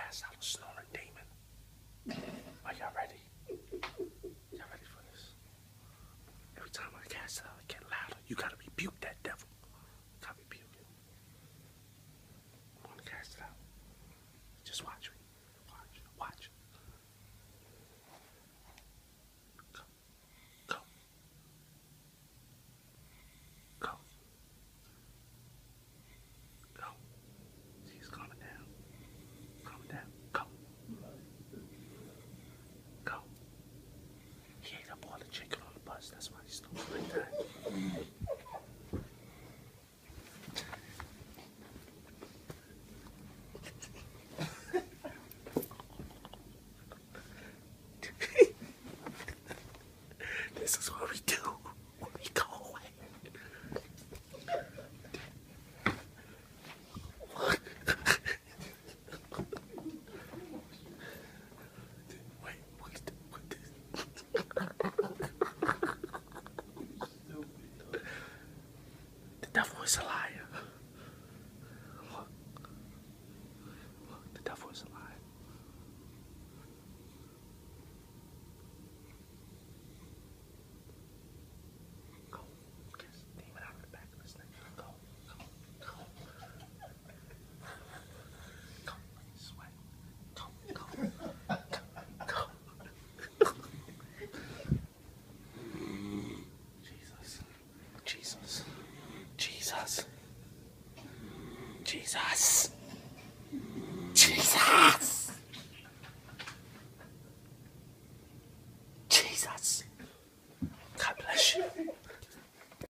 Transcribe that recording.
cast out a snoring demon. Are y'all ready? Y'all ready for this? Every time I cast it out, it get louder. You gotta rebuke that devil. You gotta rebuke it. I'm gonna cast it out. Just watch me. Watch. Go. Go. Go. Go. See, he's calming down. Calm down. Go. Go. He ate up all the chicken on the bus. That's why he's snoring like that. This is what we do when we go away. Wait, what this? The devil is a liar. Look, the devil is a liar. Go. Get this demon out of the back of this thing. Go. Go this way. Go. Jesus.